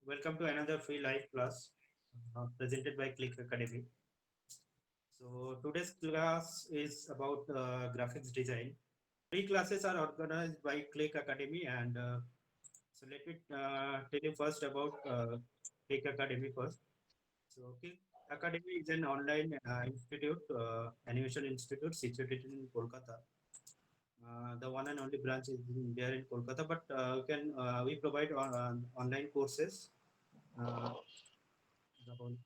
Welcome to another free live class presented by Click Academy. So today's class is about graphics design. Free classes are organized by Click Academy, and so let me tell you first about Click Academy first. So Click Academy is an online institute, animation institute situated in Kolkata. The one and only branch is there in Kolkata, but we provide online courses. Uh, the whole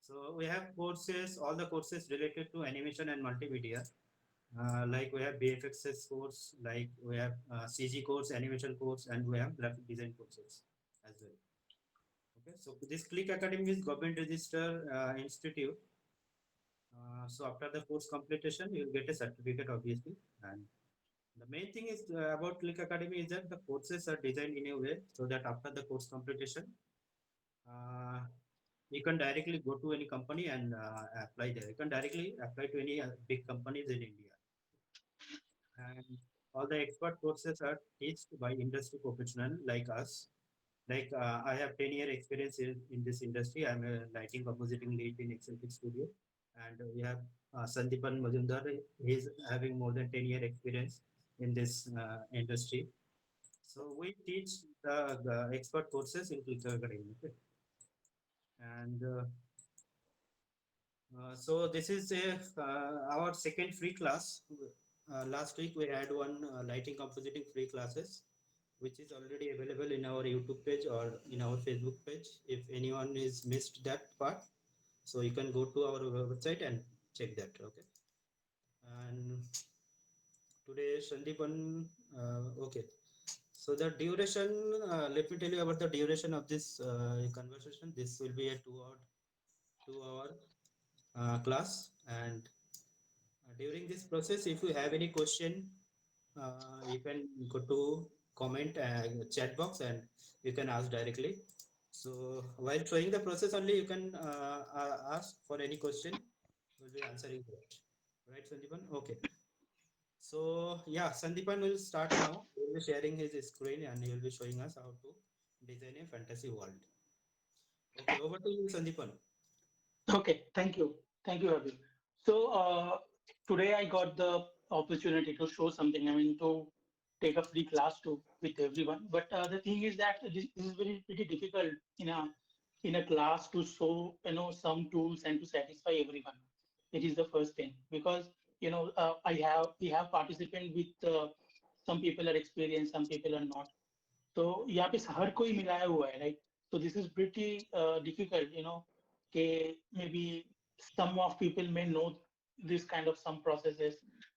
So we have courses, all the courses related to animation and multimedia. Like we have BFXS course, like we have CG course, animation course, and we have graphic design courses as well. Okay, so this Click Academy is government register institute. So after the course completion, you will get a certificate, obviously. And the main thing is about Click Academy is that the courses are designed in a way so that after the course completion, uh, you can directly go to any company and apply there. You can directly apply to any big companies in India. And all the expert courses are taught by industry professional like us. Like I have 10-year experience in this industry. I'm a lighting compositing lead in Exceltic Studio. And we have Sandipan Majumdar. He's having more than 10-year experience in this industry. So we teach the expert courses in Click Academy. Okay? And so this is our second free class. Last week we had one lighting compositing free classes, which is already available in our YouTube page or in our Facebook page. If anyone is missed that part, so you can go to our website and check that. Okay. And today Sandeepan, okay. So the duration, let me tell you about the duration of this conversation. This will be a 2 hour class, and during this process, if you have any question, you can go to comment chat box and you can ask directly. So while showing the process only, you can ask for any question. We'll be answering that. Right, Sandeepan? Okay. So yeah, Sandeepan will start now. He will be sharing his screen and he will be showing us how to design a fantasy world. Okay, over to you, Sandeepan. Okay, thank you, Abhi. So today I got the opportunity to show something. I mean, to take a free class to with everyone. But the thing is that this is very pretty difficult in a class to show some tools and to satisfy everyone. It is the first thing because we have participant with some people are experienced, some people are not. तो यहाँ पे हर कोई मिलाया हुआ है right so this is pretty difficult कि maybe some of people may know this kind of some processes,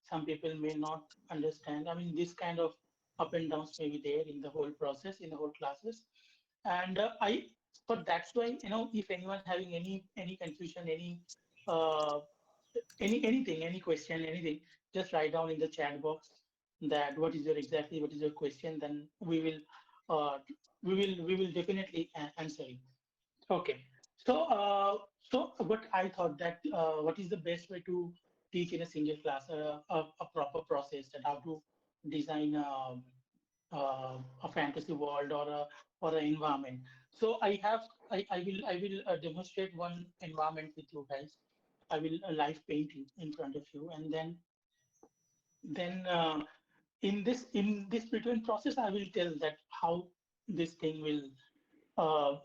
some people may not understand. I mean, this kind of up and downs may be there in the whole process, in the whole classes. And but that's why, if anyone having any confusion, uh, anything, any question, anything, just write down in the chat box that what is your question. Then uh, we will definitely answer it. Okay. So, what I thought that what is the best way to teach in a single class, a proper process that how to design a fantasy world or an environment. So I will demonstrate one environment with you guys. I will live paint in front of you, and then in this between process, I will tell that how this thing will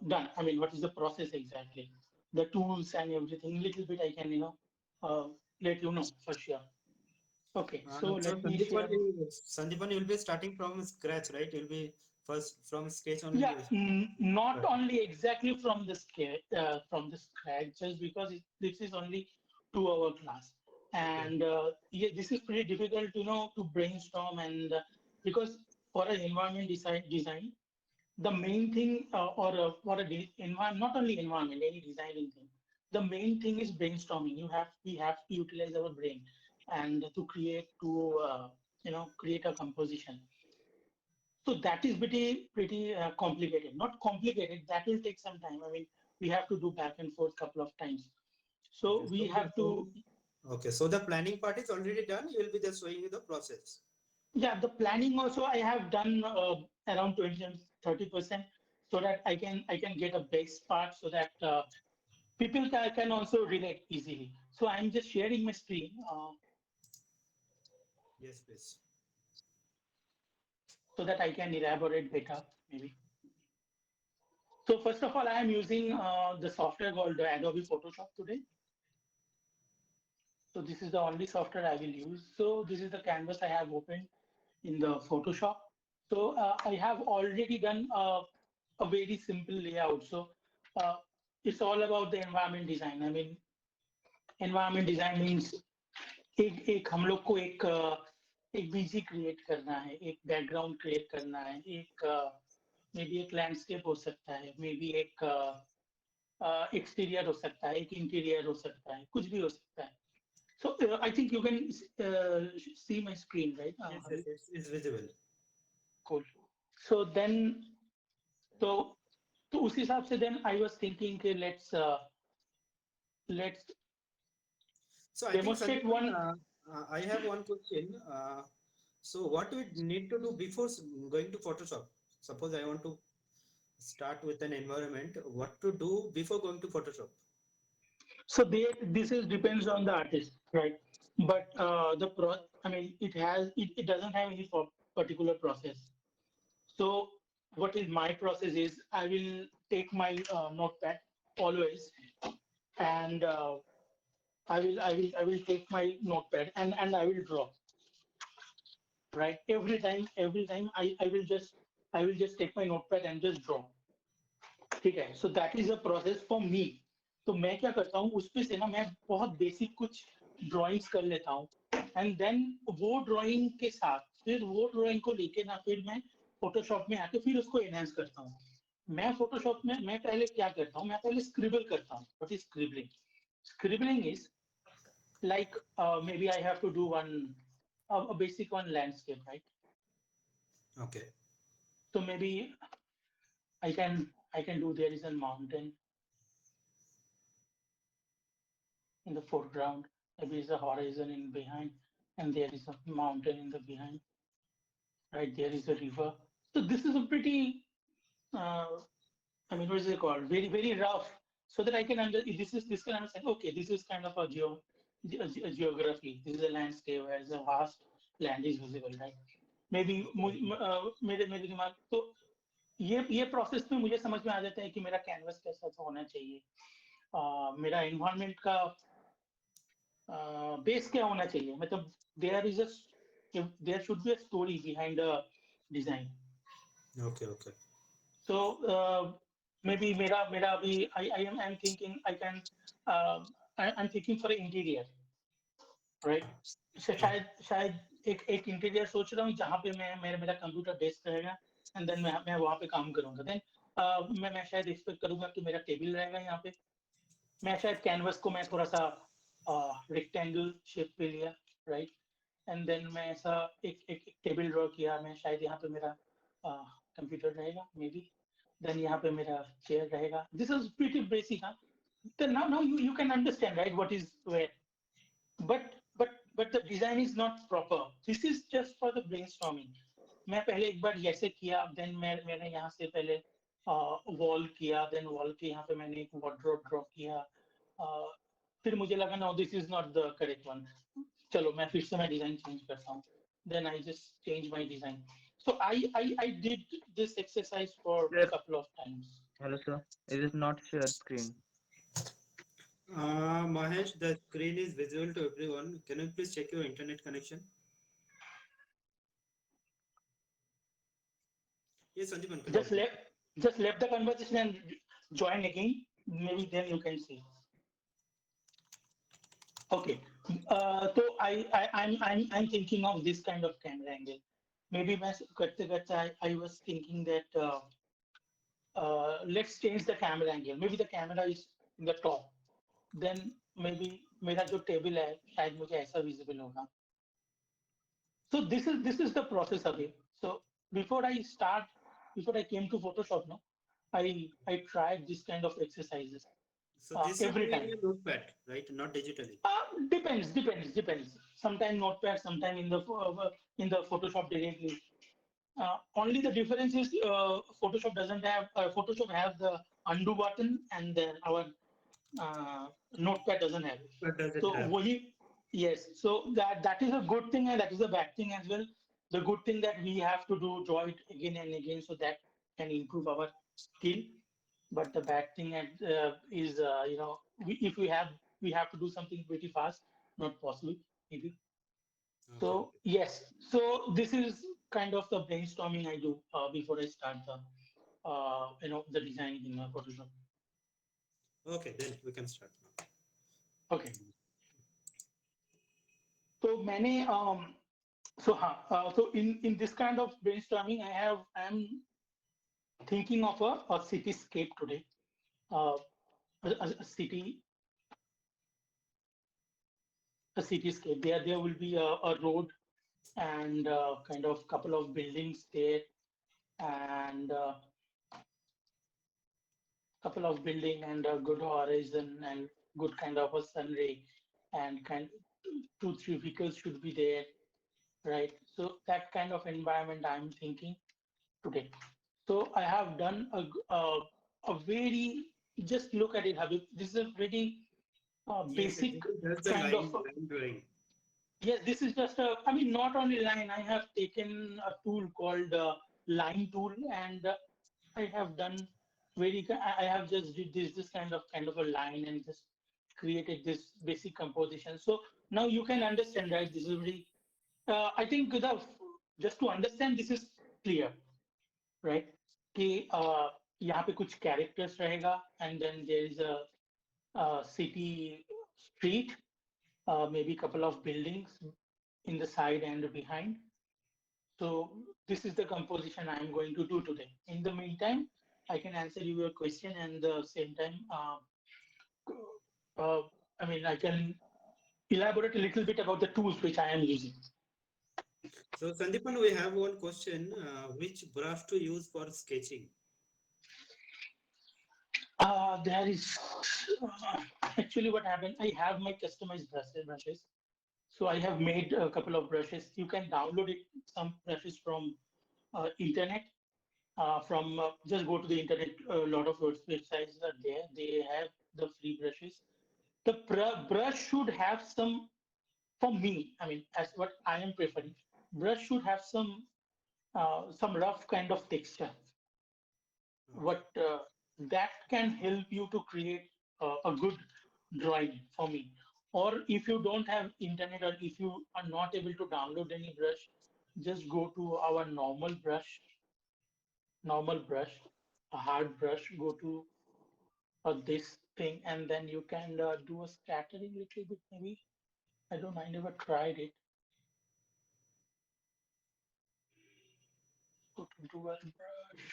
done. I mean, what is the process exactly? The tools and everything. Little bit I can let you know for sure. Okay, so So let me share. Sandeepan, you'll be starting from scratch, right? You'll be first from sketch Yeah, only. not only exactly from the scratch, just because this is only 2 hour class, Okay. and yeah, this is pretty difficult, to brainstorm and because for an environment design, the main thing for a environment, not only environment, any designing thing, the main thing is brainstorming. We have to utilize our brain and to create a composition. So that is pretty complicated. Not complicated. That will take some time. I mean, we have to do back and forth couple of times. So Okay. we have to. Okay. So the planning part is already done. You will be just showing you the process. Yeah, the planning also I have done around 20 and 30%. so that I can get a base part so that people can also relate easily. So I'm just sharing my screen Yes, please. so that I can elaborate better maybe. So first of all, I am using the software called Adobe Photoshop today. So this is the only software I will use. So this is the canvas I have opened in the Photoshop. So I have already done a very simple layout. So uh, it's all about the environment design. I mean, environment design means एक हम लोग को एक बीजी create करना है, एक background create करना है, एक मे बी एक लैंडस्केप हो सकता है, मे बी एक एक्सटीरियर हो सकता है, एक इंटीरियर हो सकता है, कुछ भी हो सकता है. So I think you can see my screen, right? Yes, yes, it's visible. Cool. So then, so तो उस हिसाब से then I was thinking कि let's So I think demonstrate Sandeep, one. I have one question. So what do we need to do before going to Photoshop? Suppose I want to start with an environment. What to do before going to Photoshop? So this is depends on the artist, right? But I mean, it doesn't have any particular process. So what is my process is I will take my notepad always, and I will take my notepad and I will draw, right? Every time I will just take my notepad and just draw. ठीक है, so that is a process for me. तो मैं क्या करता हूँ उसमें से ना मैं बहुत बेसिक कुछ ड्राइंग्स कर लेता हूँ, एंड देन वो ड्राइंग के साथ फिर वो ड्राइंग को लेके ना फिर मैं फोटोशॉप में आके फिर उसको एनहांस करता हूँ. मैं फोटोशॉप में मैं पहले क्या करता हूँ, मैं पहले स्क्रिबल करता हूँ. What is scribbling? Scribbling is like maybe I have to do a basic one landscape, right? Okay. So maybe I can do there is a mountain in the foreground, maybe is a horizon in behind, and there is a mountain in the behind, right? There is a river. So this is a pretty uh, I mean, what is it called? Very rough, so that I can this can understand. Okay, this is kind of a geography. This is a landscape as a vast land is visible, right? Maybe मेरे दिमाग तो ये process में मुझे समझ में आ जाता है कि मेरा कैनवस कैसा होना चाहिए, मेरा एनवायरनमेंट का बेस क्या होना चाहिए, मतलब there is there should be a story behind the design. Okay. Okay. So maybe मेरा अभी I'm thinking I'm thinking for an interior, right? So शायद एक इंटीरियर सोच रहा हूँ जहाँ पे मेरा कंप्यूटर डेस्क रहेगा, एंड देन मैं वहाँ पे काम करूंगा. देन मैं शायद एक्सपेक्ट करूंगा कि मेरा टेबल रहेगा यहाँ पे. मैं शायद कैनवस को मैं थोड़ा सा रेक्टेंगल शेप पे लिया, राइट? एंड देन मैं ऐसा एक टेबल ड्रॉ किया. मैं शायद यहाँ पे मेरा कंप्यूटर रहेगा मे बी, देन यहाँ पे मेरा चेयर रहेगा. This is pretty basic. हाँ, then now you can understand, right, what is where. But the design is not proper. This is just for the brainstorming. मैं पहले एक बार ऐसे किया, देन मैंने यहाँ से पहले वॉल किया, देन वॉल के यहाँ पे मैंने एक वार्डरोब ड्रॉ किया. फिर मुझे लगा no this is not the correct one, चलो मैं फिर से मैं डिजाइन चेंज करता हूँ. Then I just change my design. So I did this exercise for a Sir, couple of times. hello sir. It is not share screen. Mahesh, the screen is visible to everyone. Can you please check your internet connection? Yes, Sandeepan. Just left the conversation and join again. Maybe then you can see. Okay. So I'm thinking of this kind of camera angle. Maybe I was thinking that let's change the camera angle. Maybe the camera is in the top. Then maybe मेरा जो table है शायद मुझे ऐसा visible होगा. So this is the process of it. So before I came to Photoshop, no, I tried this kind of exercises So this you every do in time. your notepad, right? Not digitally. Depends. Sometime notepad, sometime in the Photoshop directly. Only the difference is Photoshop doesn't have Photoshop has the undo button, and then our Notepad doesn't have it. But does it So have? yes, so that is a good thing and that is a bad thing as well. The good thing that we have to draw it again and again, so that can improve our skill. But the bad thing is, if we have to do something pretty fast, not possible maybe. Okay. So yes, so this is kind of the brainstorming I do before I start the designing in Photoshop. Okay, then we can start now. Okay. So many so in this kind of brainstorming, I'm thinking of a cityscape today. Uh, a city, a cityscape. There will be a road and kind of couple of buildings there, and couple of building and a good horizon and good kind of a sun ray, and kind two three vehicles should be there, right? So that kind of environment I'm thinking today. So I have done a very, just look at it, Habib. This is a pretty Yes, basic this is just the kind of. line drawing. Yes, this is just a. I mean, not only line. I have taken a tool called line tool, and I have done I have just did this kind of a line and just created this basic composition. So now you can understand, right? This is very. I think just to understand this is clear, right? कि यहाँ पे कुछ characters रहेगा, and then there is a city street, maybe couple of buildings in the side and behind. So this is the composition I'm going to do today. In the meantime, I can answer your question, and the same time, uh, I mean, I can elaborate a little bit about the tools which I am using. So Sandipan, we have one question. Which brush to use for sketching? There is actually what happened. I have my customized brushes. So I have made a couple of brushes. You can download it, some brushes from internet. From just go to the internet. A lot of websites are there. They have the free brushes. The brush should have some. For me, I mean, as what I am preferring, brush should have some rough kind of texture. Okay. What that can help you to create a good drawing for me. Or if you don't have internet, or if you are not able to download any brush, just go to our normal brush, a hard brush, go to this thing, and then you can do a scattering little bit maybe. I never tried it. Go to dual brush.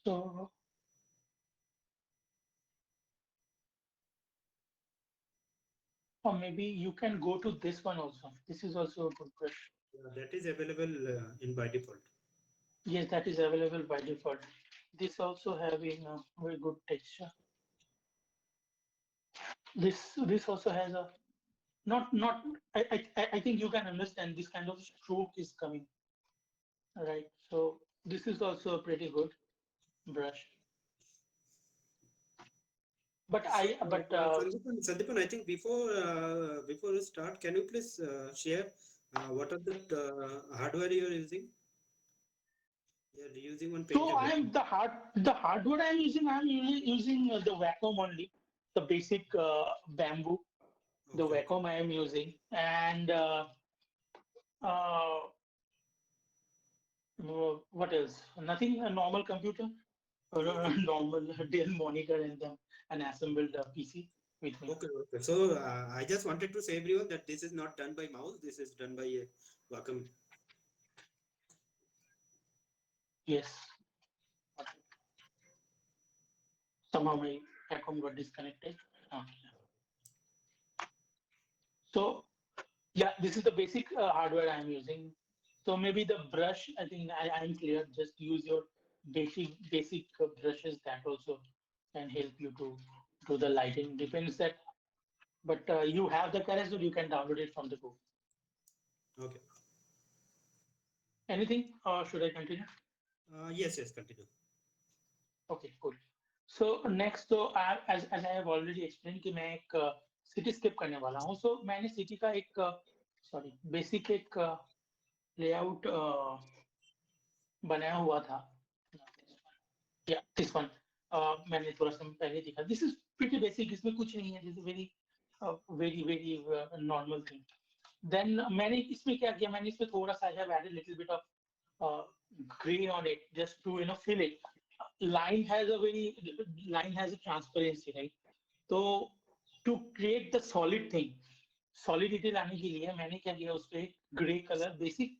So, or maybe you can go to this one also. This is also a good brush. That is available in by default. Yes, that is available by default. This also having a very good texture. This also has a not. I think you can understand this kind of stroke is coming, right? So this is also a pretty good brush. But So, Sandipan, I think before we start, can you please share what are the hardware you are using? You are using one so painter. I am the hardware I'm using. I'm using the Wacom only, the basic bamboo. The Okay, okay. Wacom I am using, and uh, what else? Nothing. A normal computer, or a Okay. normal Dell monitor, and then an assembled PC with me. Okay, okay. So I just wanted to say everyone that this is not done by mouse. This is done by a Wacom. Yes. Somehow my Wacom got disconnected. Ah, So yeah, this is the basic hardware I'm using. So maybe the brush, I think I'm clear. Just use your basic brushes that also can help you to do the lighting. Depends that, but you have the courage, or you can download it from the book. Okay. Anything, or should I continue? Yes, continue. Okay, cool. So next, so as I have already explained कि मैं एक city skip करने वाला हूँ. So मैंने city का एक sorry basic एक layout बनाया हुआ था. Yeah, this one. मैंने थोड़ा सा पहले देखा. This is pretty basic. इसमें कुछ नहीं है. This is very normal thing. Then मैंने इसमें क्या किया? मैंने इसमें थोड़ा सा I have added little bit of gray on it just to fill it. Line has a transparency, right? So to create the solid thing, solidity लाने के लिए मैंने क्या किया? उस पे gray color basic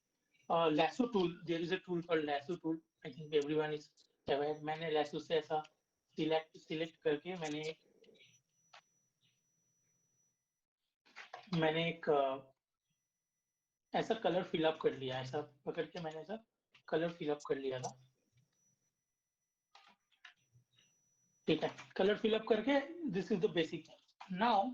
lasso tool. There is a tool called lasso tool. I think everyone is aware. मैंने lasso से ऐसा select करके मैंने एक ऐसा कलर फिलअप कर लिया. ऐसा पकड़ के मैंने ऐसा कलर फिलअप कर लिया था. ठीक है, कलर फिलअप करके this is the basic. Now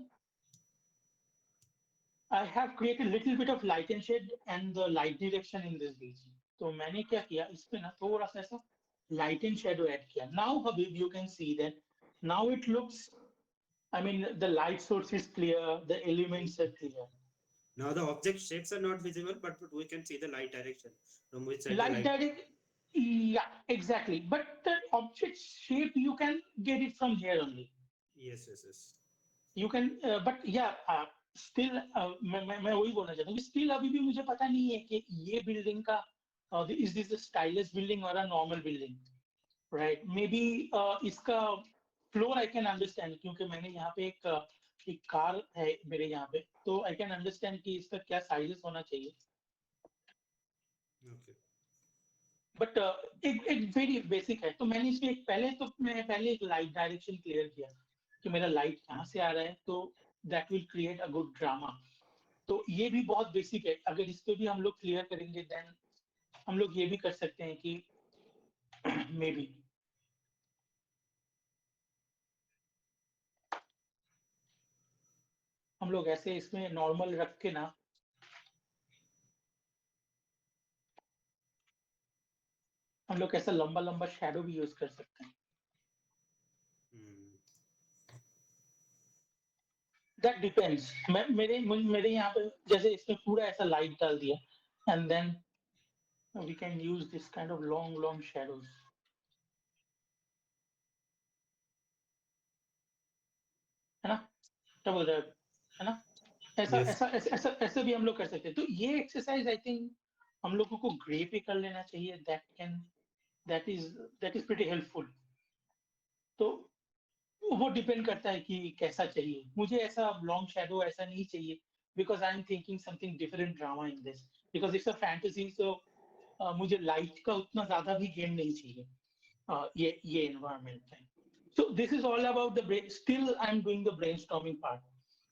I have created little bit of light and shade and the light direction in this region. तो मैंने क्या किया? इस पे ना थोड़ा सा ऐसा light and shadow add किया. Now Habib, you can see that now it looks, I mean the light source is clear, the elements are clear. Now the object shapes are not visible, but we can see the light direction from which side the Light light. direct, yeah, exactly. But the object shape you can get it from here only. Yes. You can, but yeah, still मैं वही बोलना चाहता हूँ कि still अभी भी मुझे पता नहीं है कि ये building का is this a stylish building or a normal building, right? Maybe इसका floor I can understand क्योंकि मैंने यहाँ पे एक कार है मेरे यहाँ पे, तो I can understand कि इसका क्या sizes होना चाहिए. Okay. बट एक वेरी बेसिक है. तो मैंने इसमें मैं पहले एक लाइट डायरेक्शन क्लियर किया कि मेरा लाइट कहाँ से आ रहा है, तो that will create a good drama. तो ये भी बहुत बेसिक है. अगर इस पे भी हम लोग क्लियर करेंगे देन हम लोग ये भी कर सकते हैं कि मे बी हम लोग ऐसे इसमें नॉर्मल रख के ना हम लोग ऐसा लंबा लंबा शैडो भी यूज कर सकते हैं. That depends. मेरे यहाँ पे जैसे इसमें पूरा ऐसा लाइट डाल दिया and then we can use this kind of long shadows. है ना? क्या बोल रहे हैं? है ना? ऐसा Yes. ऐसा ऐसा ऐसा ऐसे भी हम लोग कर सकते हैं. तो ये एक्सरसाइज आई थिंक हम लोगों को ग्रे पे कर लेना चाहिए. That is pretty helpful. तो वो डिपेंड करता है कि कैसा चाहिए. मुझे ऐसा लॉन्ग शैडो ऐसा नहीं चाहिए because I am thinking something different drama in this because it's a fantasy. So मुझे लाइट का उतना ज्यादा भी गेम नहीं चाहिए. ये एनवायरनमेंट है. So this is all about the brain. Still, I'm doing the brainstorming part,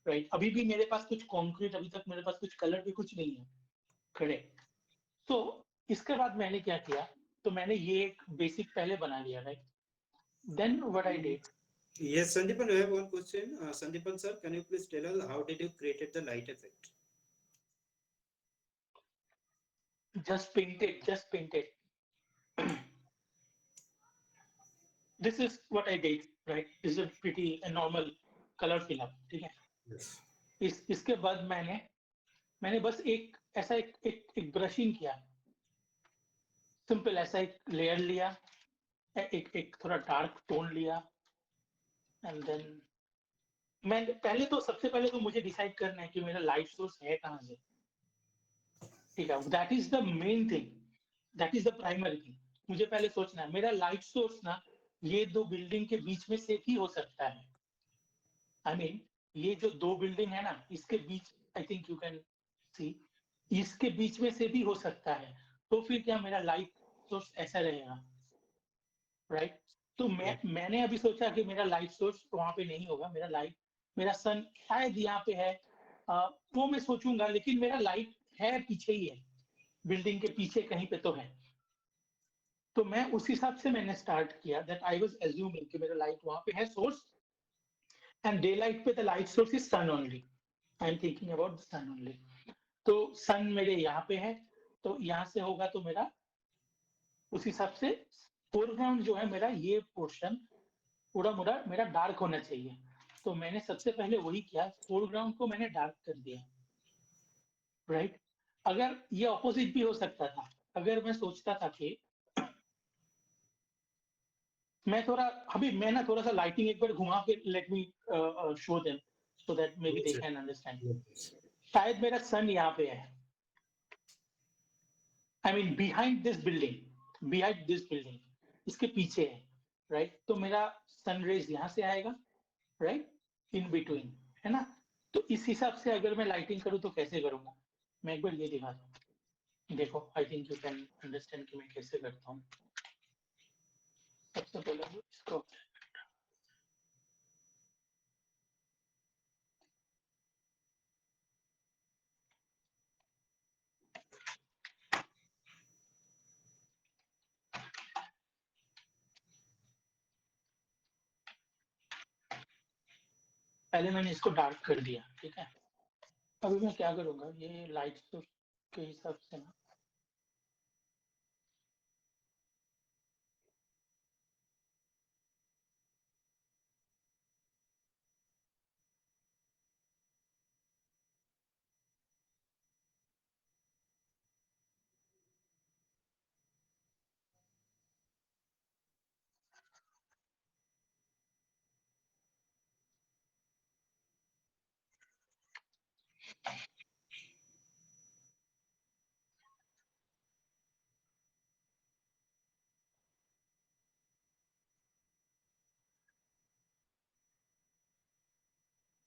right? अभी भी मेरे पास कुछ concrete, अभी तक मेरे पास कुछ color भी कुछ नहीं है. Correct. So इसके बाद मैंने क्या किया? तो मैंने ये एक basic पहले बना लिया, right? Then what I did? Yes, Sandeepan, I have one question. Sandeepan sir, can you please tell us how did you created the light effect? Just paint it. This is what I did, right? This is a pretty a normal color fill up, ठीक है? Yes. इसके बाद मैंने बस एक ऐसा एक brushing किया. सिंपल ऐसा एक लेयर लिया, एक थोड़ा डार्क टोन लिया एंड देन सबसे पहले तो मुझे डिसाइड करना है कि मेरा लाइट सोर्स है कहाँ से. ठीक है, that is the main thing, that is the primary thing. मुझे पहले सोचना है मेरा लाइट सोर्स ना ये दो बिल्डिंग के बीच में से भी हो सकता है. आई मीन ये जो दो बिल्डिंग है ना इसके बीच, I think you can see, इसके बीच में से भी हो सकता है. तो फिर क्या मेरा लाइट सोर्स ऐसा रहेगा, राइट? तो मैंने अभी सोचा कि मेरा लाइट सोर्स वहां पे नहीं होगा. मेरा सन शायद यहाँ पे है वो मैं सोचूंगा, लेकिन मेरा लाइट है पीछे ही है, बिल्डिंग के पीछे कहीं पे तो है। तो मैं उस हिसाब से मैंने स्टार्ट किया दैट आई वाज अज्यूमिंग कि मेरा लाइट वहां पे है सोर्स, एंड डे लाइट पे the light source is sun only, I am thinking about the sun only. तो सन मेरे यहाँ पे है, तो यहाँ से होगा तो मेरा उस हिसाब से फोरग्राउंड जो है मेरा ये पोर्शन पूरा पूरा मेरा डार्क होना चाहिए। तो मैंने सबसे पहले वही किया, फोरग्राउंड को मैंने डार्क कर दिया, राइट। अगर ये ऑपोजिट भी हो सकता था, अगर मैं सोचता था कि मैं थोड़ा अभी मैं ना थोड़ा सा लाइटिंग एक बार घुमा के let me show them so that may be Yes, they sir. Can understand. Yes. शायद मेरा सन यहाँ पे है, I mean behind this building, इसके पीछे है, राइट। तो मेरा सन रेज यहाँ से आएगा, राइट, इन बिटवीन, है ना। तो इस हिसाब से अगर मैं लाइटिंग करूँ तो कैसे करूंगा, मैं एक बार ये दिखाता हूँ, देखो आई थिंक यू कैन अंडरस्टैंड कि मैं कैसे करता हूँ। सबसे पहले इसको पहले मैंने इसको डार्क कर दिया, ठीक है। अभी मैं क्या करूंगा, ये लाइट के हिसाब से ना,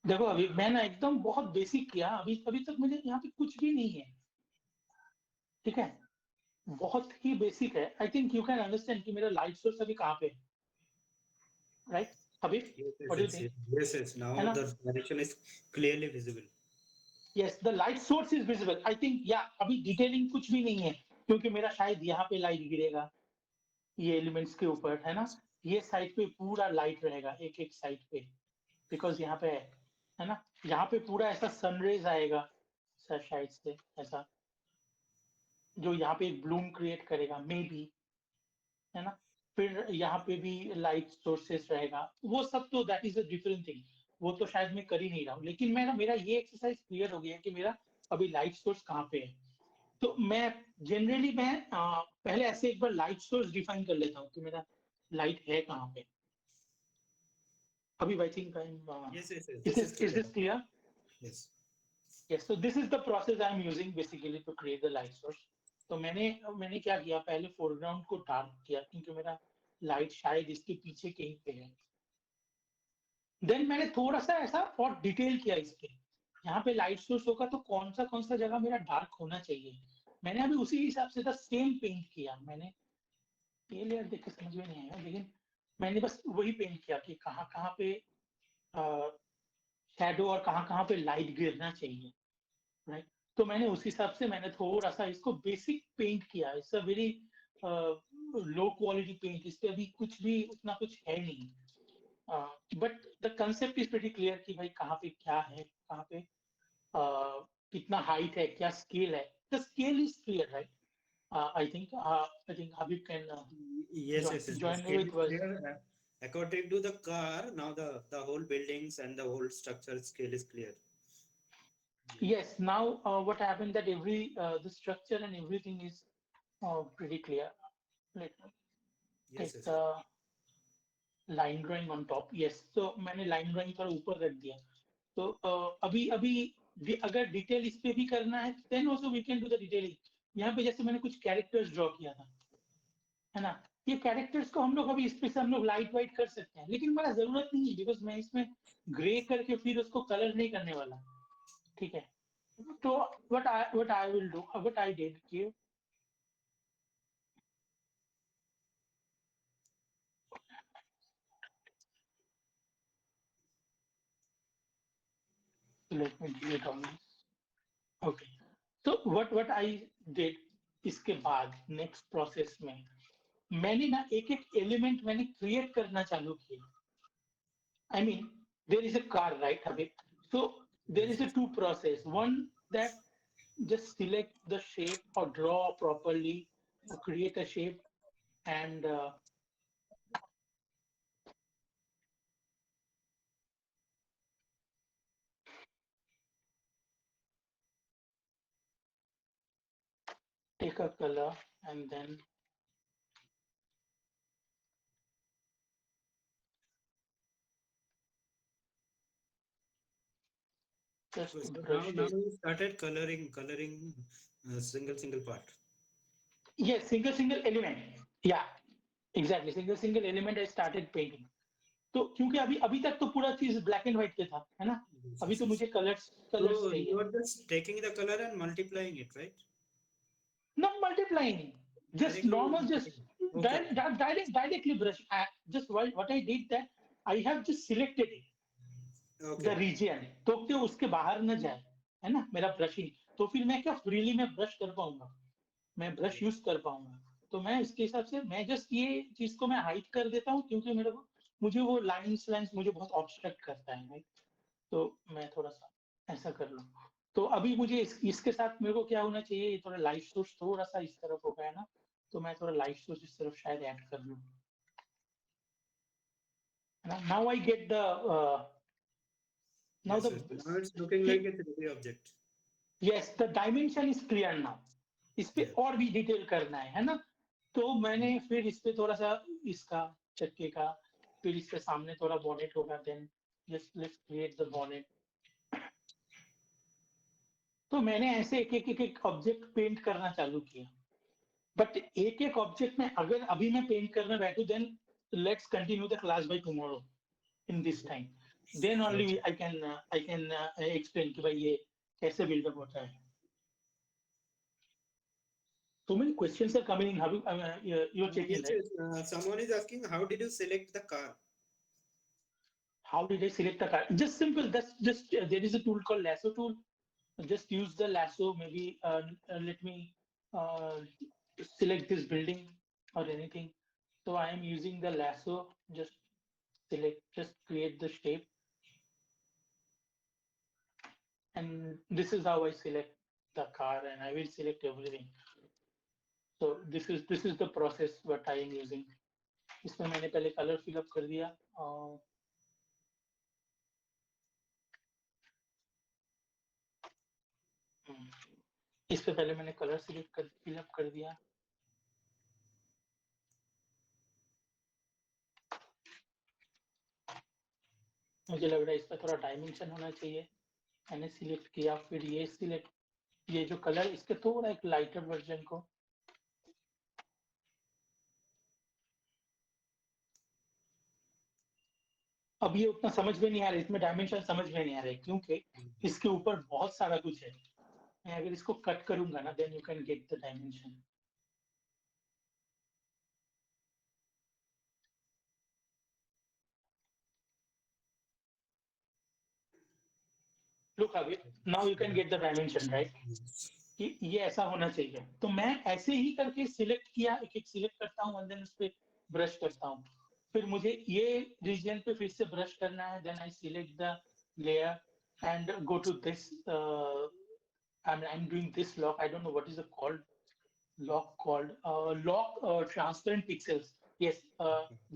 देखो अभी मैं ना एकदम बहुत बेसिक किया, अभी अभी तक मुझे यहाँ पे कुछ भी नहीं है, ठीक है, बहुत ही बेसिक है। आई थिंक यू कैन अंडरस्टैंड कि मेरा लाइट सोर्स अभी कहाँ पे है, राइट। अभी Yes, yes, what do you yes, think, yes. Yes, yes. Now है ना। the direction is clearly visible. Yes the light source is visible, I think, या अभी डिटेलिंग कुछ भी नहीं है, क्योंकि मेरा शायद यहाँ पे लाइट गिरेगा ये एलिमेंट्स के ऊपर, है ना। ये साइड पे पूरा लाइट रहेगा एक एक साइड पे, बिकॉज यहाँ पे है ना, यहाँ पे पूरा ऐसा सनरेज आएगा सर शायद से ऐसा, जो यहाँ पे एक ब्लूम क्रिएट करेगा मे बी, है ना। फिर यहाँ पे भी लाइट सोर्सेस रहेगा, वो सब तो that is a different thing, वो तो शायद मैं कर ही नहीं रहा हूँ। लेकिन मेरा ये एक्सरसाइज क्लियर हो गया कि मेरा अभी लाइट सोर्स कहाँ पे है। तो मैं जनरली मैं पहले ऐसे एक बार लाइट सोर्स डिफाइन कर लेता हूँ कि मेरा लाइट है कहाँ पे। अभी I think I am Yes, yes, yes. Is This is this clear. Clear? Yes. Yes, so this is the process I am using basically to create the light source. तो मैंने क्या किया, पहले फोरग्राउंड को डार्क किया क्योंकि मेरा light शायद इसके पीछे कहीं पे है। देन मैंने थोड़ा सा ऐसा और डिटेल किया इस पे, यहाँ पे लाइट सोर्स होगा तो कौन सा जगह मेरा डार्क होना चाहिए। मैंने अभी उसी हिसाब से द सेम पेंट किया, मैंने ये लेयर देख के समझ में नहीं आया, लेकिन मैंने बस वही पेंट किया कि कहाँ कहाँ पे शैडो और कहाँ कहाँ पे लाइट गिरना चाहिए, राइट। तो मैंने उस हिसाब से मैंने थोड़ा सा इसको बेसिक पेंट किया, it's a very low quality paint, इस पे अभी कुछ भी उतना कुछ है नहीं, but the concept is pretty clear कि भाई कहाँ पे क्या है, कहाँ पे कितना हाइट है, क्या स्केल है, the scale is clear, right. I think Habib can Yes, yes, yes. The join me scale with is was. clear. According to the car, now the whole buildings and the whole structure scale is clear. Yes, now what happened that every the structure and everything is pretty clear. Let me Yes, take yes, yes. the line drawing on top. Yes, so मैंने line drawing थोड़ा ऊपर रख दिया। तो अभी अभी अगर detail इस पे भी करना है then also we can do the detailing। यहाँ पे जैसे मैंने कुछ कैरेक्टर्स ड्रॉ किया था, है ना, ये कैरेक्टर्स को हम लोग अभी इस पे से हम लोग लाइट वाइट कर सकते हैं, लेकिन मेरा जरूरत नहीं है बिकॉज मैं इसमें ग्रे करके फिर उसको कलर नहीं करने वाला, ठीक है। तो what I will do, what I did कि let me delete all this. Okay. So what I did इसके बाद next process में मैंने ना एक एक एलिमेंट मैंने क्रिएट करना चालू किया. I mean, there is a car, right, Habib? So there is a two process. One that just select the shape or draw properly or create a shape and take a color and then just So brush now it. you started coloring single part. Yes, single element. Yeah, exactly. Single element I started painting. तो क्योंकि अभी अभी तक तो पूरा चीज black and white पे था, है ना? अभी तो मुझे कलर्स So चाहिए. you are just taking the color and multiplying it, right? Not multiplying, just Directly normal, just okay. directly brush. Just what I did that I have just selected it, Okay. the region, तो कि उसके बाहर न जाए, है ना, मेरा brushing. तो फिर मैं क्या फ्रीली मैं ब्रश कर पाऊंगा, मैं ब्रश यूज कर पाऊंगा. तो मैं इसके हिसाब से मैं जस्ट ये चीज को मैं हाइड कर देता हूँ क्योंकि मुझे वो लाइंस मुझे बहुत ऑब्स्ट्रक्ट करता है, राइट? तो मैं थोड़ा सा ऐसा कर लूँ. तो अभी मुझे इसके साथ मेरे को क्या होना चाहिए, ये थोड़ा लाइट सोर्स थोड़ा सा इस तरफ हो गया ना, तो मैं थोड़ा लाइट सोर्स इस तरफ शायद ऐड कर लूँ. Now I get the now Yes, the yes. Now it's looking like a 3D object. yes, the dimension is clear now. इस पे Yeah. और भी डिटेल करना है ना? तो मैंने फिर इस पे थोड़ा सा इसका चक्के का, फिर इसके सामने थोड़ा बॉनेट होगा, then just let's create the bonnet. तो मैंने ऐसे एक ऑब्जेक्ट पेंट करना चालू किया. बट एक एक ऑब्जेक्ट में अगर अभी मैं पेंट करने बैठू, then let's continue the class by tomorrow in this time. Then only I can explain कि भाई ये कैसे बिल्डअप होता है. So many questions are coming in. You're checking, Yes, right? yes. Someone is asking, how did you select the car? How did I select the car? Just simple. That's just there is a tool called lasso tool. Just use the lasso. Maybe let me uh, select this building or anything. So I am using the lasso. Just select. Just create the shape. And this is how I select the car, and I will select everything. So this is the process what I am using. इसमें मैंने पहले color fill up कर दिया. इस पे पहले मैंने colour select कर फिल अप कर दिया. मुझे लग रहा है इस पे थोड़ा डायमेंशन होना चाहिए. मैंने सिलेक्ट किया, फिर ये सिलेक्ट, ये जो कलर इसके थोड़ा एक लाइटर वर्जन को. अब ये उतना समझ में नहीं आ रहा है, इसमें डायमेंशन समझ में नहीं आ रहा है क्योंकि इसके ऊपर बहुत सारा कुछ है. मैं अगर इसको कट करूंगा ना, then you can get the dimension. Look अभी now you can get the dimension, right? कि ये ऐसा होना चाहिए. तो मैं ऐसे ही करके सिलेक्ट किया, एक एक सिलेक्ट करता हूँ एंड देन उस पे ब्रश करता हूँ. फिर मुझे ये रीजन पे फिर से ब्रश करना है. Then I select the layer and go to this. I'm doing this lock. I don't know what is the lock called. Lock transparent pixels. Yes,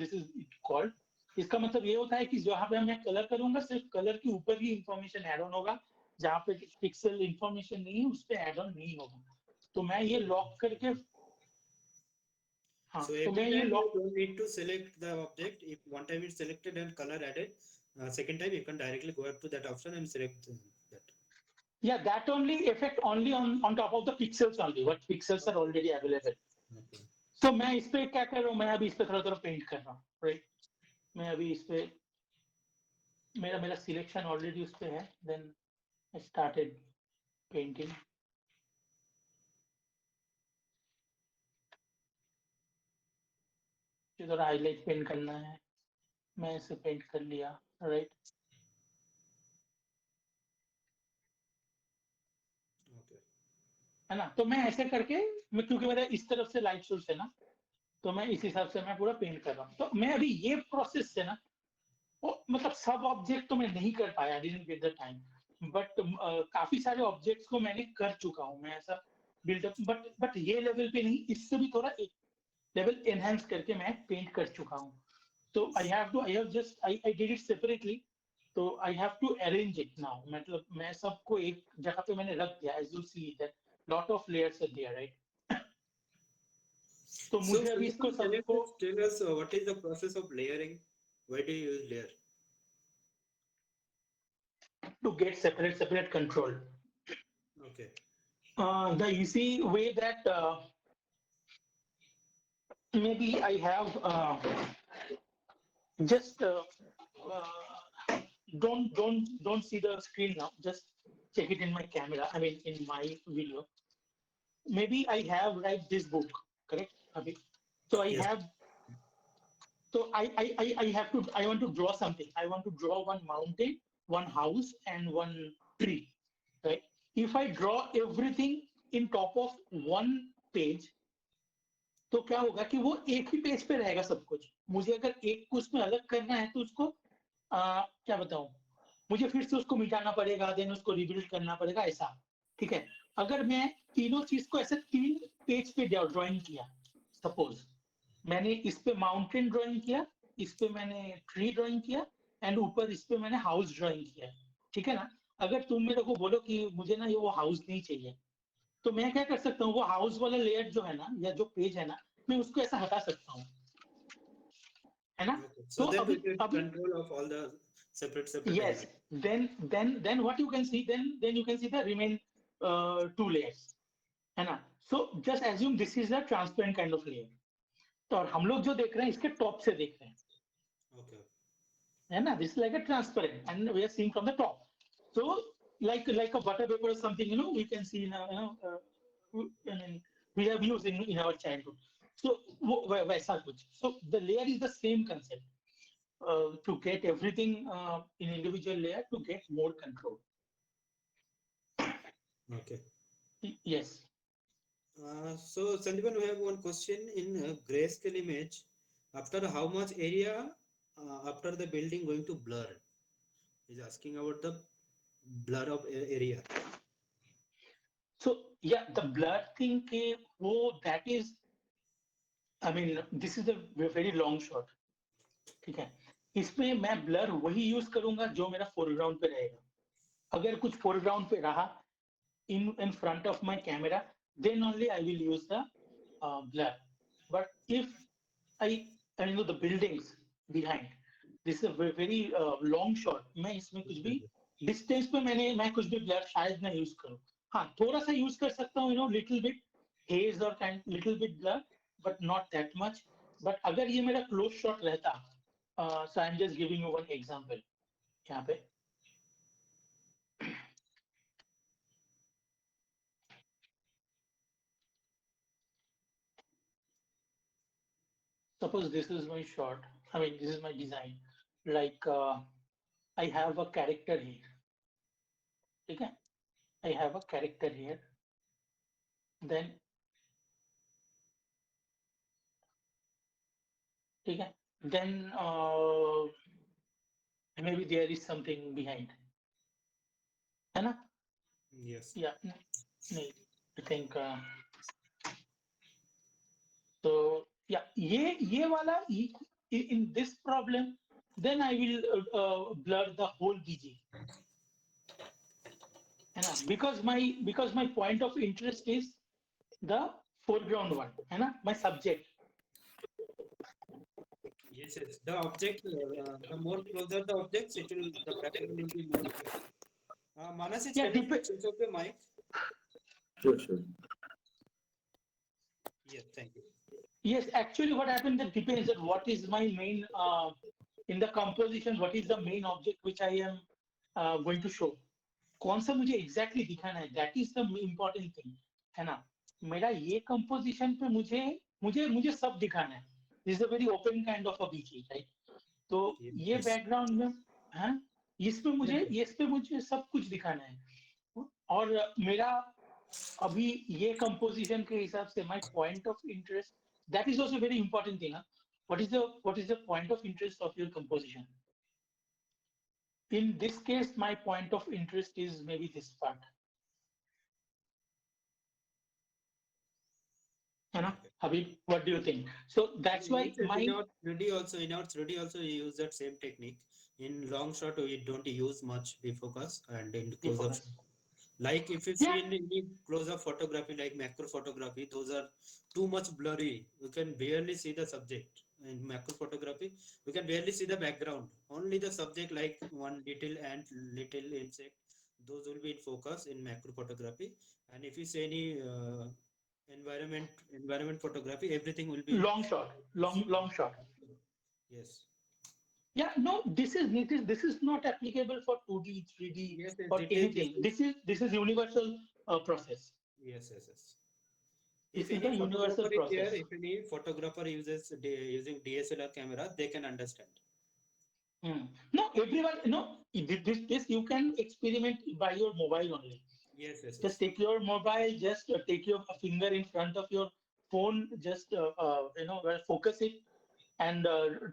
this is it called. इसका मतलब ये होता है कि जहाँ पे मैं कलर करूंगा, सिर्फ कलर के ऊपर ही इंफॉर्मेशन ऐड ऑन होगा. जहाँ पे पिक्सल इंफॉर्मेशन नहीं है, उस पे ऐड ऑन नहीं होगा. तो मैं ये लॉक करके, हाँ, So तो मैं every ये time you lock, don't need to select the object. If one time it's selected and color added, second time you can directly go up to that option and select that. yeah, that only effect only on top of the pixels only. What pixels are already available. Okay. So मैं इस पे क्या कर रहा हूँ, मैं अभी इस पे थोड़ा थोड़ा पेंट कर रहा हूँ, राइट? मैं अभी इस पे मेरा सिलेक्शन ऑलरेडी उस पे है. Then I started painting. इधर हाईलाइट पेंट करना है, मैं इसे पेंट कर लिया, राइट? है ना। तो मैं ऐसे करके क्योंकि मेरा इस तरफ से लाइट सोर्स है ना, तो मैं इस हिसाब से मैं पूरा पेंट कर रहा हूँ। तो मैं अभी ये प्रोसेस से ना, वो मतलब सब ऑब्जेक्ट तो मैं नहीं कर पाया, didn't get the time, but काफी सारे ऑब्जेक्ट्स को मैंने कर चुका हूँ मैं ऐसा बिल्डअप, बट ये लेवल पे नहीं, इससे भी थोड़ा एक लेवल एनहांस करके मैं पेंट कर चुका हूँ। तो I have just I did it separately, तो I have to arrange it now, मतलब मैं सबको एक जगह पे मैंने रख दिया, as you see that lot of layers are there, right. तो So मुझे अभी इसको can you सबको just tell us what is the process of layering? Why do you use layer? to get separate control. Okay. The easy way that maybe I have just don't see the screen now. Just check it in my camera. I mean, in my video. Maybe I have like this book, correct? Abhi? So I Yes. have. So I have to. I want to draw something. I want to draw one mountain, one house, and one tree, right? If I draw everything in top of one page, तो क्या होगा कि वो एक ही page पे रहेगा सब कुछ। मुझे अगर एक को उसमें अलग करना है तो उसको क्या बताऊं, मुझे फिर से उसको मिटाना पड़ेगा, देन उसको रिबिल्ड करना पड़ेगा, ऐसा। ठीक है, अगर मैं तीनों चीज को ऐसे 3 पेज पे ड्राइंग किया, सपोज मैंने इस पे माउंटेन ड्राइंग किया, इस पे मैंने ट्री ड्राइंग किया, एंड ऊपर इस पे मैंने हाउस ड्राइंग किया, ठीक है ना। अगर तुम मेरे को बोलो कि मुझे ना ये वो हाउस नहीं चाहिए, तो मैं क्या कर सकता हूँ, वो हाउस वाला लेयर जो है ना, या जो पेज है ना, मैं उसको ऐसा हटा सकता हूँ, है ना। Okay. तो So that we अभी get अभी control of all the separate yes, elements. then what you can see, then you can see the remain 2 layers, है ना। So just assume this is a transparent kind of layer, तो और हम लोग जो देख रहे हैं इसके टॉप से देख रहे हैं, Okay. है ना। This is like a transparent and we are seeing from the top, so like a butter paper or something, you know, we can see in I mean, we have used in our childhood, so वैसा कुछ। So the layer is the same concept, to get everything in individual layer to get more control. Okay. Yes. So Sandeepan, we have one question in grayscale image. After how much area after the building going to blur? He's asking about the blur of area. So yeah, the blur thing, that is, I mean, this is a very long shot, ठीक है। इसमें मैं blur वही use करूंगा जो मेरा foreground पे रहेगा। अगर कुछ फोरग्राउंड पे रहा in front of my camera, then only I will use the blur. But if I know the buildings behind, this is a very long shot, मैं इसमें कुछ भी डिस्टेंस पे मैं कुछ भी ब्लर शायद ना यूज करूं। हाँ, थोड़ा सा यूज कर सकता हूँ, लिटिल बिट हेज और little bit blur, but not that much. But अगर ये मेरा क्लोज शॉट रहता, so I am just giving you one example यहाँ पे। Suppose this is my shot, I mean, this is my design, like I have a character here, ठीक है, I have a character here, then ठीक है, then maybe there is something behind, है ना। Yes. Yeah, नहीं, I think so yeah, ये वाला in this problem, then I will blur the whole BG, है ना, because my point of interest is the foreground one, है ना, my subject. Yes, yes. The object, the more closer the objects, it will the background will be more clear. Manasi, Yeah, can you switch off your mic? Sure, sure. Yes, thank you. Yes, actually what happens, that depends on what is my main in the composition, what is the main object which I am going to show, कौन सा मुझे exactly दिखाना है, that is the important thing, है ना। मेरा ये composition पे मुझे सब दिखाना है, this is a very open kind of a BG, right। तो ये Yes. background में, हाँ, इस पे मुझे सब कुछ दिखाना है, और मेरा अभी ये कंपोजिशन के हिसाब से my point of interest, that is also very important thing. What is the point of interest of your composition? In this case, my point of interest is maybe this part. You know, Habib, what do you think? So that's why Yes, yes, my in our 3D also we use that same technique. In long shot we don't use much defocus, and in close up, focus. like if you Yeah, see in any close up photography like macro photography, those are too much blurry. You can barely see the subject. In macro photography, you can barely see the background. Only the subject like one little ant, little insect, those will be in focus in macro photography. And if you see any environment photography, everything will be in long shot, long shot. yes. Yeah, no, this is not applicable for 2D, 3D Yes, yes, or this anything. is This is universal process. yes, yes, yes. If This is any a universal photographer is there, process. if any photographer uses using DSLR camera, they can understand. Hmm. No, everyone, this you can experiment by your mobile only. Yes, yes, Just yes. take your mobile, just take your finger in front of your phone, just focus it and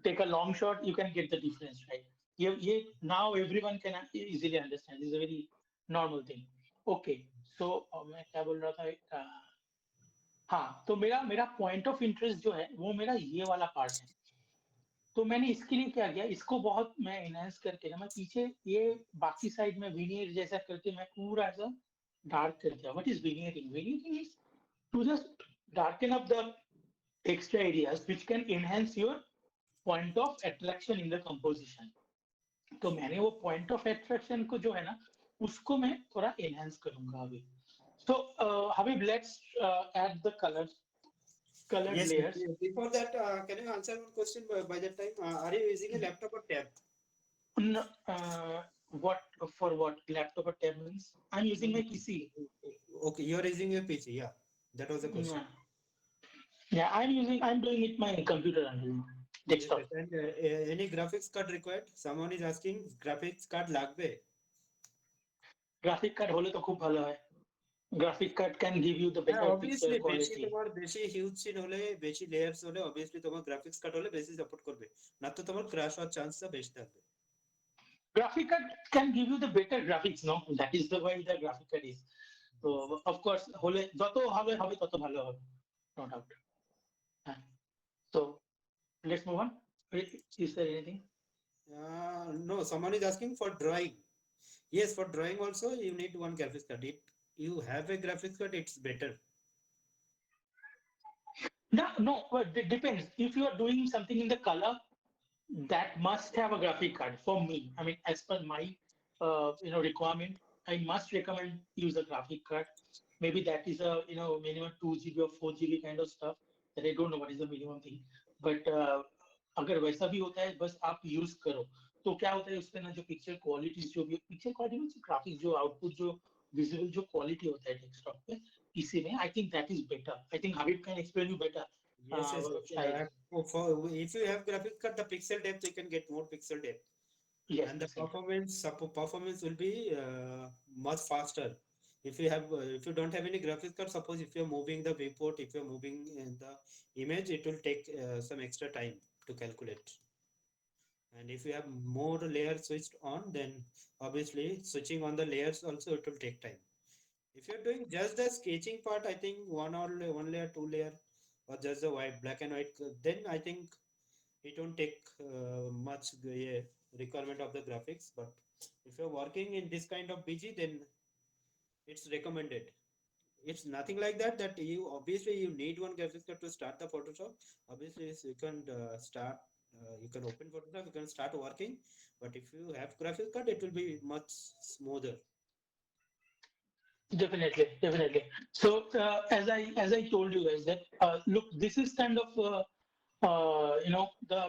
take a long shot. You can get the difference, right? Now everyone can easily understand. This is a very normal thing. Okay, so मैं क्या बोल रहा था हाँ, तो मेरा मेरा point of interest जो है वो मेरा ये वाला पार्ट है। तो मैंने इसके लिए क्या किया, इसको बहुत मैं एनहांस करके ना मैं पीछे ये बाकी साइड में विनियर जैसा करके मैं पूरा ऐसा डार्क कर दिया। What is vignetting? Vignetting is to just darken up the extra areas which can enhance your point of attraction in the composition. तो मैंने वो point of attraction को जो है ना उसको मैं थोड़ा enhance करूंगा अभी। So Habib, let's add the colored Yes, layers. before that, can you answer one question by that time? Are you using a laptop or tab? No, what for what laptop or tab means? I'm using my PC. Okay, you are using your PC. Yeah, that was the question. Yeah, yeah, I'm doing it my computer and Yes, desktop. yes. And any graphics card required? Someone is asking, graphics card লাগবে? Graphic card হলে তো খুব ভালো হয়। Graphic card can give you the হ্যাঁ, better picture obviously বেশি quality. তোমার বেশি হিউজ সিন হলে বেশি লেয়ার্স হলে obviously তোমার গ্রাফিক্স কার্ড হলে বেশি সাপোর্ট করবে, না তো তোমার ক্র্যাশ হওয়ার চান্সটা বেশি থাকবে। Graphic card can give you the better graphics, no? That is the way the graphic card is. So of course হলে যত হবে হবে তত ভালো হবে, no doubt. হ্যাঁ। So let's move on. Is there anything? No, someone is asking for drawing. Yes, for drawing also you need one graphics card. If you have a graphics card, it's better. No, but it depends. If you are doing something in the color, that must have a graphic card for me. I mean, as per my requirement, I must recommend use a graphic card. Maybe that is a minimum 2 GB or 4 GB kind of stuff that I don't know what is the minimum thing. But अगर वैसा भी होता है बस आप use करो तो क्या होता है उसमें ना जो पिक्चर क्वालिटी जो भी पिक्चर क्वालिटी में ग्राफिक्स जो आउटपुट जो विजुअल जो क्वालिटी होता है डेस्कटॉप पे इसी में I think that is better. I think Habib can explain you better Yes, yes, yes. शायद। If you have graphics card, the pixel depth you can get more pixel depth, Yes, and the pixel. performance will be much faster. If you don't have any graphics card, suppose if you're moving the viewport, if you're moving the image, it will take some extra time to calculate. And if you have more layers switched on, then obviously switching on the layers also it will take time. If you're doing just the sketching part, I think one layer, two layer, or just the white, black and white, then I think it won't take much requirement of the graphics. But if you're working in this kind of BG, then it's recommended. It's nothing like that. That you obviously you need one graphics card to start the Photoshop. Obviously, you can start. You can open Photoshop. You can start working. But if you have graphics card, it will be much smoother. Definitely, definitely. So as I told you guys that look, this is kind of the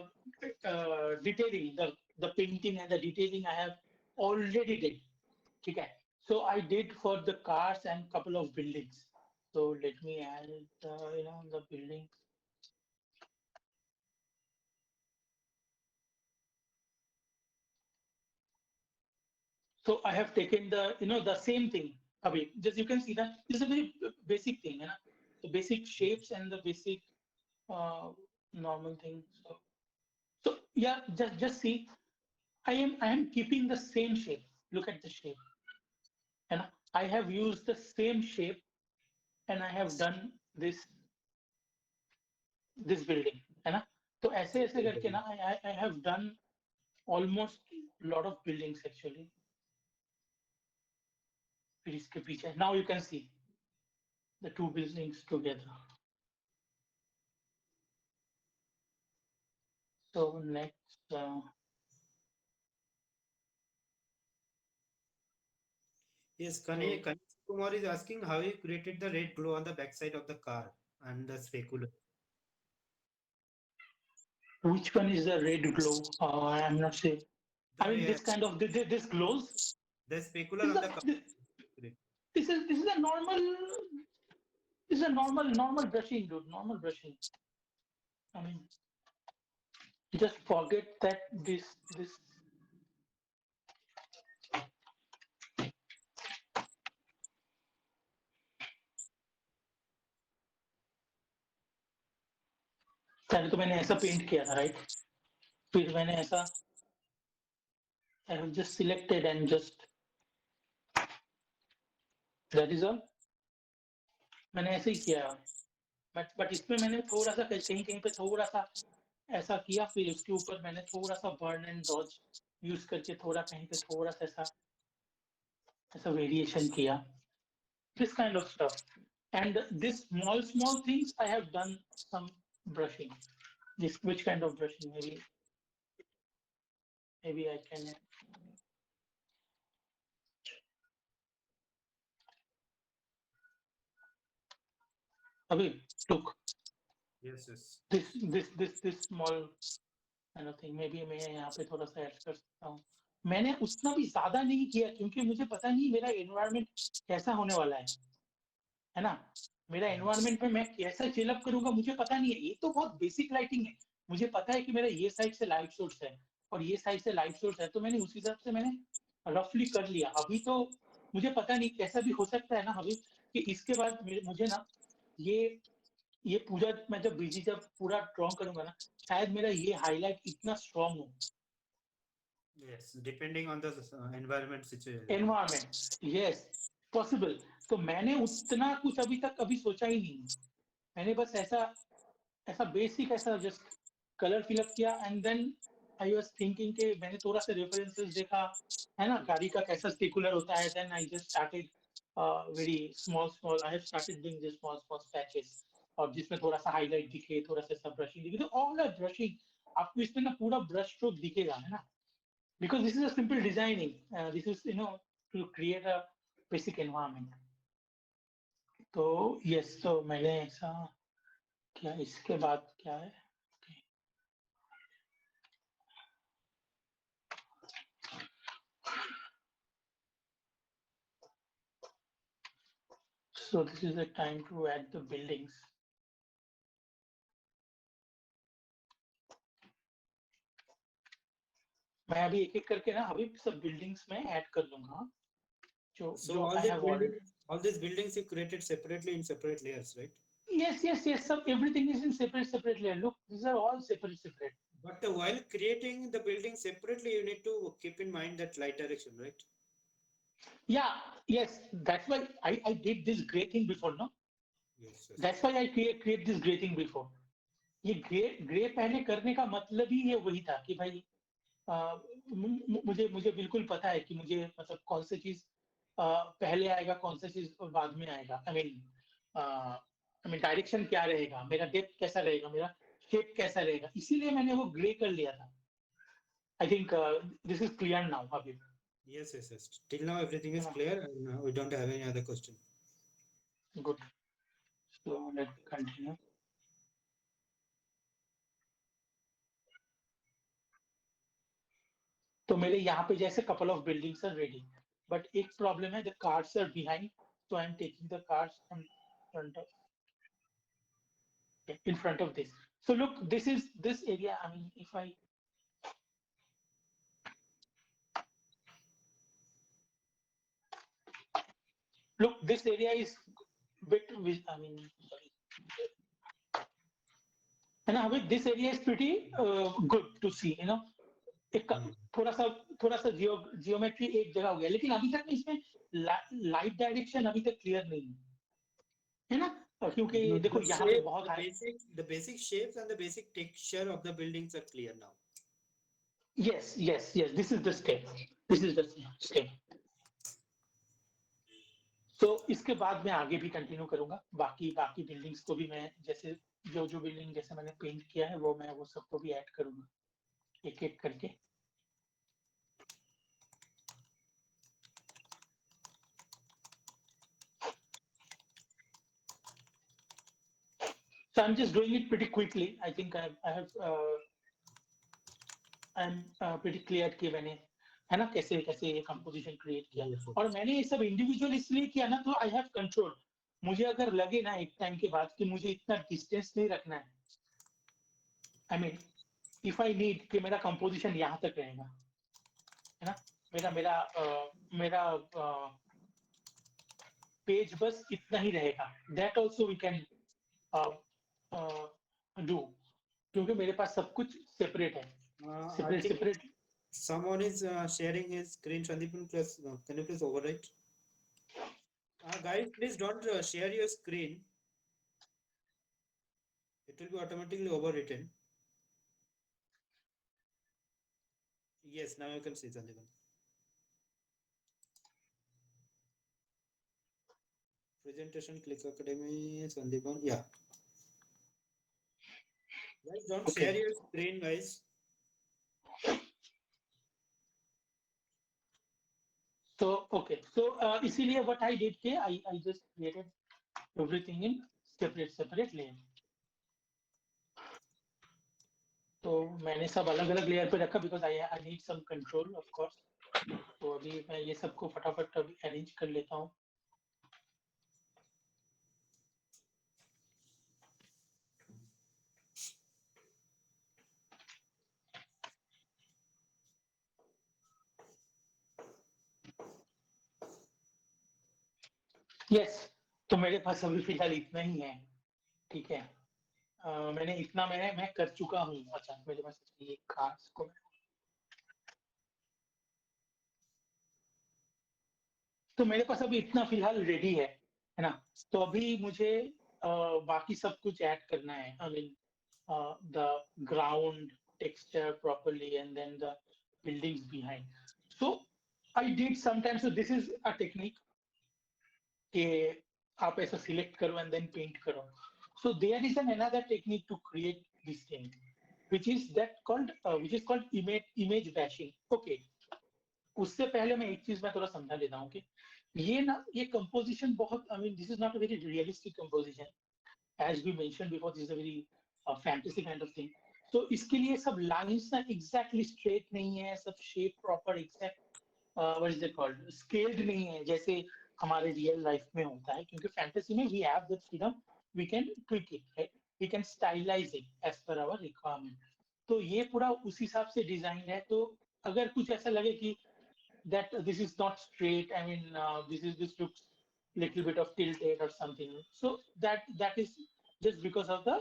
detailing, the painting and the detailing I have already did. Okay, so I did for the cars and couple of buildings. So let me add the building. So I have taken the same thing. Habib, just you can see that this is a very basic thing, you know, the basic shapes and the basic normal thing. So yeah, just see, I am keeping the same shape. Look at the shape, and I have used the same shape, and I have done this building, है ना? तो ऐसे ऐसे करके ना I have done almost lot of buildings actually. फिर इसके पीछे now you can see the two buildings together. So next, Yes, Kane Kumar is asking how you created the red glow on the backside of the car and the specular. which one is the red glow? I am not sure. I mean, The, this kind of this glows. the specular This is on the car. this is a normal. This is a normal brushing, dude. Normal brushing. I mean, just forget that this. पहले तो मैंने ऐसा paint किया था, right? फिर मैंने ऐसा I have just selected and just that is all. मैंने ऐसे ही किया, बट इसमें मैंने थोड़ा सा कहीं कहीं पे थोड़ा सा ऐसा किया, फिर उसके ऊपर मैंने थोड़ा सा बर्न एंड डॉज यूज करके थोड़ा कहीं पे थोड़ा सा ऐसा वेरिएशन किया. This kind of stuff. And this small things I have done some brushing. This which kind of brushing? Maybe I can. Abhi, look. Yes. This small kind of thing. Maybe मैं यहाँ पे थोड़ा सा add कर सकता हूँ. मैंने उतना भी ज्यादा नहीं किया क्योंकि मुझे पता नहीं मेरा एनवायरनमेंट कैसा होने वाला है ना? मेरा एनवायरनमेंट में मैं कैसा चिलअप करूंगा मुझे पता नहीं है. ये तो बहुत बेसिक लाइटिंग है. मुझे पता है कि मेरा ये साइड से लाइट सोर्स है और ये साइड से लाइट सोर्स है, तो मैंने उस हिसाब से मैंने रफली कर लिया. अभी तो मुझे पता नहीं कैसा भी हो सकता है ना अभी कि इसके बाद मुझे ना ये पूरा मैं जब पूरा ड्रॉ करूंगा ना शायद मेरा ये हाईलाइट इतना स्ट्रॉन्ग हो. Yes, depending on the environment situation. Environment, yes possible. तो मैंने उतना कुछ अभी तक कभी सोचा ही नहीं. मैंने बस ऐसा बेसिक ऐसा जस्ट कलर फिलअप किया and then I was thinking कि मैंने थोड़ा सा रेफरेंसेस देखा है ना गाड़ी का कैसा स्टिकुलर होता है. Then I just started very small I have started doing this small patches और जिसमें थोड़ा सा हाईलाइट दिखे, थोड़ा सा सब ब्रशिंग दिखे. तो ऑल आर ब्रशिंग. आपको इसमें ना पूरा ब्रश स्ट्रोक दिखेगा, है ना? Because this is a simple designing. This is to create a basic environment. तो yes, तो मैंने ऐसा किया. इसके बाद क्या है? So this is the time to add the buildings. मैं अभी एक एक करके ना अभी सब buildings में ऐड कर लूंगा. So all these buildings you created separately in separate layers, right? Yes. So everything is in separate layer. Look, these are all separate. But while creating the building separately, you need to keep in mind that light direction, right? Yeah. Yes. That's why I did this gray thing before, no? Yes. That's why I create this gray thing before. ये grey पहले करने का मतलब ही ये वही था कि भाई मुझे बिल्कुल पता है कि मुझे मतलब कौन सी चीज पहले आएगा, कौन सी चीज बाद में आएगा. आई मीन डायरेक्शन क्या रहेगा, मेरा डेप्थ कैसा रहेगा, मेरा शेप कैसा रहेगा. इसीलिए मैंने वो ग्रे कर लिया था. I think this is clear now. अभी Yes. Till now everything is clear and we don't have any other question. Good. So let's continue. तो मेरे यहाँ पे जैसे couple of buildings are ready, but एक problem है, the cars are behind, so I'm taking the cars in front of this. So look, this area. I mean, if I look, this area is bit, I mean, sorry. And with this area is pretty good to see, you know. एक थोड़ा सा geometry एक जगह हो गया, लेकिन अभी तक इसमें लाइट डायरेक्शन अभी तक क्लियर नहीं है ना, क्योंकि देखो यहाँ पे बहुत the basic shapes and the basic texture of the buildings are clear now. yes, this is the step. तो इसके बाद मैं आगे भी कंटिन्यू करूंगा, बाकी बिल्डिंग्स को भी मैं जैसे जो बिल्डिंग जैसे मैंने पेंट किया है वो सबको भी ऐड करूंगा एक एक करके. So I'm just doing it pretty quickly. I think I'm pretty clear कि मैंने है ना कैसे ये कंपोजिशन क्रिएट किया. और मैंने ये सब इंडिविजुअल इसलिए किया ना, तो आई हैव कंट्रोल. मुझे अगर लगे ना एक टाइम के बाद कि मुझे इतना डिस्टेंस नहीं रखना है, I mean if I need कि मेरा कंपोजिशन यहाँ तक रहेगा, है ना, मेरा पेज बस इतना ही रहेगा, that also we can do, क्योंकि मेरे पास सब कुछ सेपरेट है. Separate. Someone is sharing his screen. Sandeepan, please, can you please overwrite? Guys, please don't share your screen. It will be automatically overwritten. Yes, now you can see Sandeepan. Presentation, Click Academy, Sandeepan. Yeah. Guys, don't share your screen, guys. So okay, so इसीलिए what I did के I just created everything in separate layer. तो मैंने सब अलग layer पे रखा because I need some control of course. तो अभी मैं ये सबको फटाफट अभी अरेंज कर लेता हूँ. यस, तो मेरे पास अभी फिलहाल इतना ही है, ठीक है. मैंने इतना मैं कर चुका हूँ. अच्छा, मेरे पास ये खास को तो मेरे पास अभी इतना फिलहाल रेडी है ना. तो अभी मुझे बाकी सब कुछ ऐड करना है. I mean the ground texture properly and then the buildings behind. So I did sometimes, so this is a technique कि आप ऐसा सिलेक्ट करो एंड देन पेंट करो. So there is another technique to create this thing, which is called image bashing. Okay. उससे पहले मैं एक चीज मैं थोड़ा समझा लेता हूँ कि ये कंपोजिशन बहुत, I mean, this is not a very realistic composition. As we mentioned before, this is a very fantasy kind of thing. So इसके लिए सब lines ना exactly straight नहीं है, सब shape proper exact, what is it called, scaled नहीं है जैसे हमारे रियल लाइफ में होता है. क्योंकि फैंटेसी में we have the freedom, we can tweak it, right? We can stylize it as per our requirement. तो ये पूरा उस हिसाब से डिजाइन है. तो अगर कुछ ऐसा लगे कि that this is not straight, I mean this looks little bit of tilted or something, so that is just because of the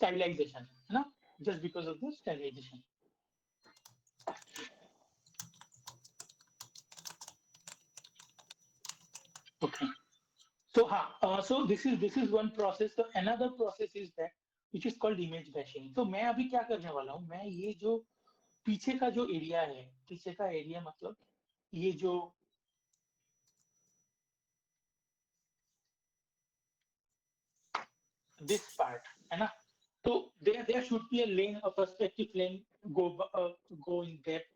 stylization, है ना, just because of the stylization. Okay. So so this is one process. So another process is that which is called image bashing. तो मैं अभी क्या करने वाला हूँ, मैं ये जो पीछे का जो एरिया है, पीछे का एरिया मतलब ये जो this part है ना, तो there should be a lane, a perspective lane go in depth.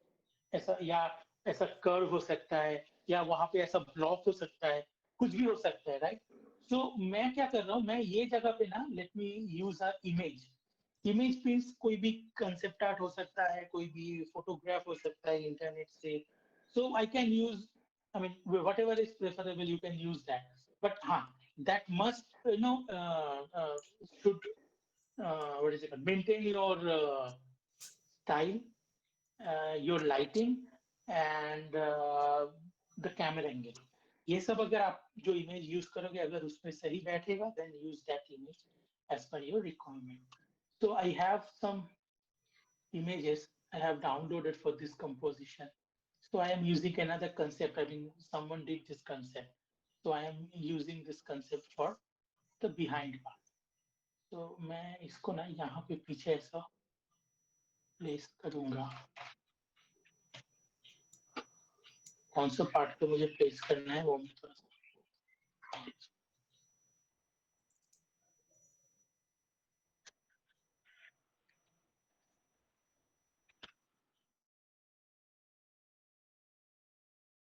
ऐसा या ऐसा कर्व हो सकता है, या वहां पे ऐसा ब्लॉक हो सकता है, कुछ भी हो सकता है, राइट. सो मैं क्या कर रहा हूँ, मैं ये जगह पे ना let me use a image means कोई भी कंसेप्ट आर्ट हो सकता है, कोई भी फोटोग्राफ हो सकता है इंटरनेट से. So I can use, I mean whatever is preferable you can use that. But हाँ, that must you know should what is it, maintain your style, your lighting and the camera angle. ये सब अगर आप जो image use करोगे अगर उसमें सही बैठेगा then use that image as per your requirement. So I have some images I have downloaded for this composition. So I am using another concept. I mean, someone did this concept. So I am using this concept for the behind part. So मैं इसको ना यहाँ पे पीछे ऐसा place करूँगा. कौन सा पार्ट पे मुझे प्लेस करना है वो मैं थोड़ा सा